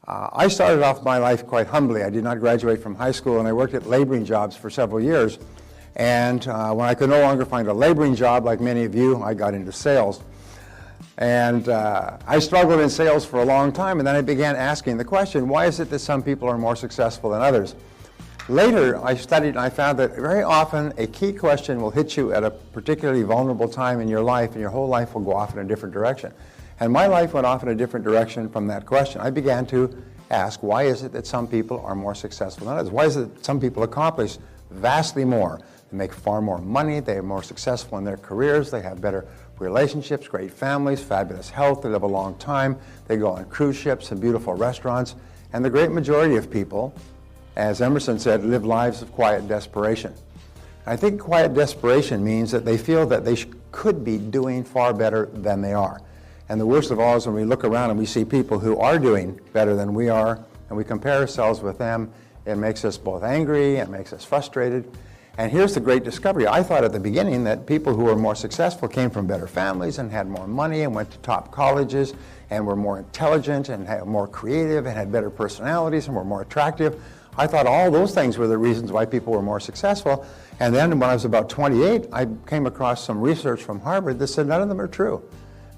I started off my life quite humbly. I did not graduate from high school, and I worked at laboring jobs for several years. And when I could no longer find a laboring job, like many of you, I got into sales. And I struggled in sales for a long time, and then I began asking the question, why is it that some people are more successful than others? Later, I studied and I found that very often a key question will hit you at a particularly vulnerable time in your life, and your whole life will go off in a different direction. And my life went off in a different direction from that question. I began to ask, why is it that some people are more successful than others? Why is it that some people accomplish vastly more? They make far more money, they are more successful in their careers, they have better relationships, great families, fabulous health, they live a long time, they go on cruise ships and beautiful restaurants, and the great majority of people, as Emerson said, live lives of quiet desperation. I think quiet desperation means that they feel that they could be doing far better than they are. And the worst of all is when we look around and we see people who are doing better than we are, and we compare ourselves with them, it makes us both angry and makes us frustrated. And here's the great discovery. I thought at the beginning that people who were more successful came from better families and had more money and went to top colleges and were more intelligent and had more creative and had better personalities and were more attractive. I thought all those things were the reasons why people were more successful. And then when I was about 28, I came across some research from Harvard that said none of them are true.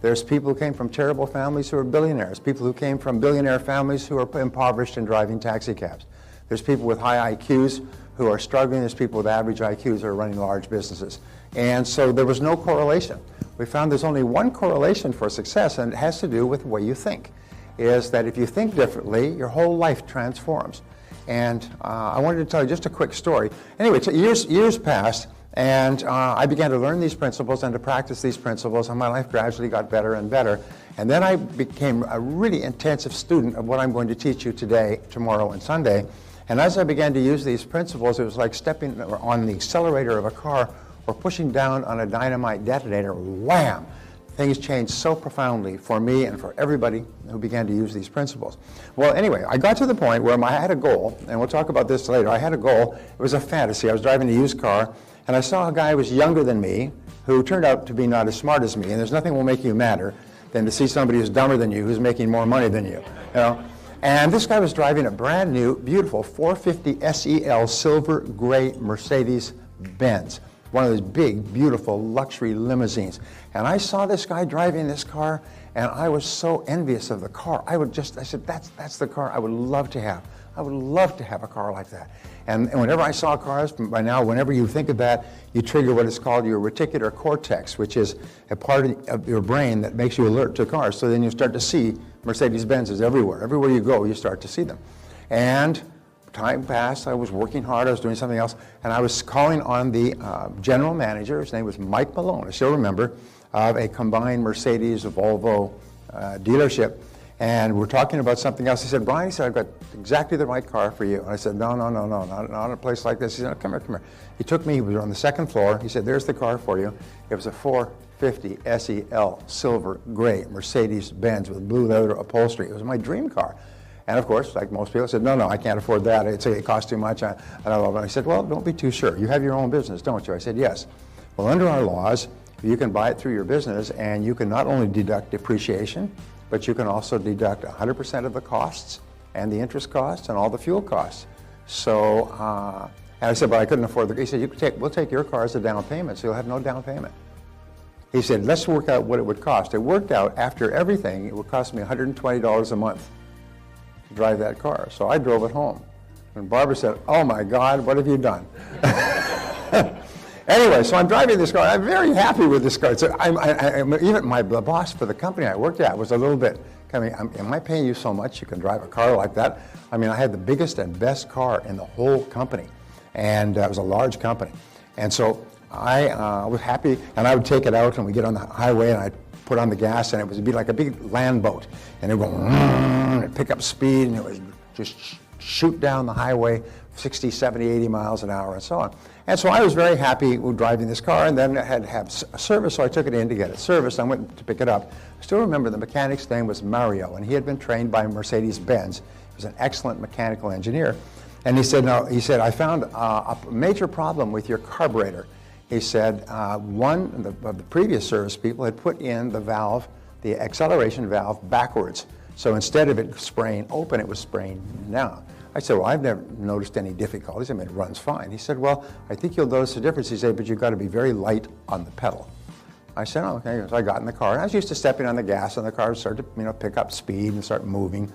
There's people who came from terrible families who are billionaires, people who came from billionaire families who are impoverished and driving taxi cabs. There's people with high IQs who are struggling. There's people with average IQs who are running large businesses. And so there was no correlation. We found there's only one correlation for success, and it has to do with the way you think, is that if you think differently, your whole life transforms. And I wanted to tell you just a quick story. Anyway, years passed, and I began to learn these principles and to practice these principles, and my life gradually got better and better. And then I became a really intensive student of what I'm going to teach you today, tomorrow, and Sunday. And as I began to use these principles, it was like stepping on the accelerator of a car or pushing down on a dynamite detonator. Wham! Things changed so profoundly for me and for everybody who began to use these principles. Well, anyway, I got to the point where I had a goal, and we'll talk about this later. I had a goal. It was a fantasy. I was driving a used car, and I saw a guy who was younger than me who turned out to be not as smart as me, and there's nothing will make you madder than to see somebody who's dumber than you, who's making more money than you know? And this guy was driving a brand new, beautiful 450 SEL silver gray Mercedes Benz, one of those big, beautiful luxury limousines. And I saw this guy driving this car, and I was so envious of the car. I said, that's the car I would love to have. I would love to have a car like that. And whenever I saw cars, by now, whenever you think of that, you trigger what is called your reticular cortex, which is a part of your brain that makes you alert to cars. So then you start to see Mercedes-Benzes everywhere. Everywhere you go, you start to see them. And time passed, I was working hard, I was doing something else, and I was calling on the general manager, his name was Mike Malone, I still remember, of a combined Mercedes-Volvo dealership. And we're talking about something else. He said, Brian, he said, I've got exactly the right car for you. And I said, no, not a place like this. He said, oh, come here. He took me, he was on the second floor. He said, there's the car for you. It was a 450 SEL silver gray Mercedes-Benz with blue leather upholstery. It was my dream car. And of course, like most people, I said, no, I can't afford that. It costs too much. I said, well, don't be too sure. You have your own business, don't you? I said, yes. Well, under our laws, you can buy it through your business, and you can not only deduct depreciation, but you can also deduct 100% of the costs and the interest costs and all the fuel costs. So, and I said, but I couldn't afford the, he said, we'll take your car as a down payment, so you'll have no down payment. He said, let's work out what it would cost. It worked out, after everything, it would cost me $120 a month to drive that car. So I drove it home. And Barbara said, oh my God, what have you done? Anyway, so I'm driving this car. I'm very happy with this car. So even the boss for the company I worked at was a little bit coming, am I paying you so much you can drive a car like that? I mean, I had the biggest and best car in the whole company. And it was a large company. And so I was happy, and I would take it out, and we'd get on the highway, and I'd put on the gas, and it would be like a big land boat. And it would go, and it'd pick up speed, and it would just shoot down the highway 60, 70, 80 miles an hour, and so on. And so I was very happy with driving this car, and then it had to have a service, so I took it in to get it serviced. I went to pick it up. I still remember the mechanic's name was Mario, and he had been trained by Mercedes-Benz. He was an excellent mechanical engineer. And he said, I found a major problem with your carburetor. He said, one of the previous service people had put in the valve, the acceleration valve, backwards. So instead of it spraying open, it was spraying down. I said, well, I've never noticed any difficulties. I mean, it runs fine. He said, well, I think you'll notice a difference. He said, but you've got to be very light on the pedal. I said, oh, okay. So I got in the car, and I was used to stepping on the gas, and the car started to, pick up speed and start moving,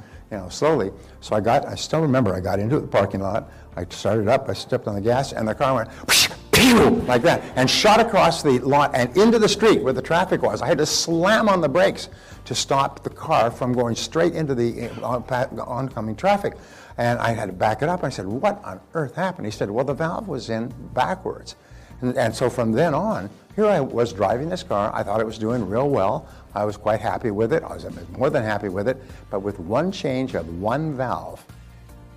slowly. So I still remember, I got into the parking lot, I started up, I stepped on the gas, and the car went, whoosh, pew, like that, and shot across the lot and into the street where the traffic was. I had to slam on the brakes to stop the car from going straight into the oncoming traffic. And I had to back it up. I said, what on earth happened? He said, well, the valve was in backwards. And so from then on, here I was driving this car. I thought it was doing real well. I was quite happy with it. I was more than happy with it. But with one change of one valve,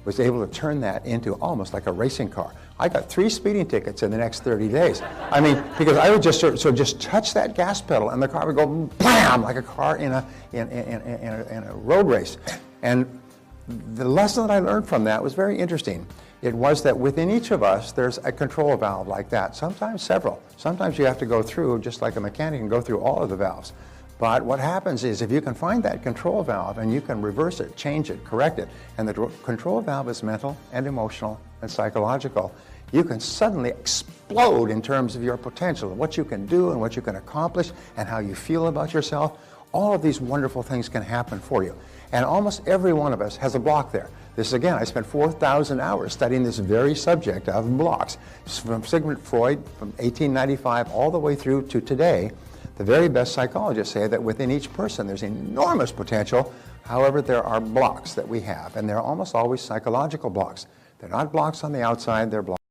was able to turn that into almost like a racing car. I got 3 speeding tickets in the next 30 days. I mean, because I would just just touch that gas pedal, and the car would go blam, like a car in a road race. And the lesson that I learned from that was very interesting. It was that within each of us, there's a control valve like that, sometimes several. Sometimes you have to go through, just like a mechanic can go through all of the valves. But what happens is if you can find that control valve and you can reverse it, change it, correct it, and the control valve is mental and emotional and psychological, you can suddenly explode in terms of your potential, and what you can do and what you can accomplish and how you feel about yourself. All of these wonderful things can happen for you. And almost every one of us has a block there. This, again, I spent 4,000 hours studying this very subject of blocks. From Sigmund Freud, from 1895 all the way through to today, the very best psychologists say that within each person there's enormous potential. However, there are blocks that we have, and they're almost always psychological blocks. They're not blocks on the outside, they're blocks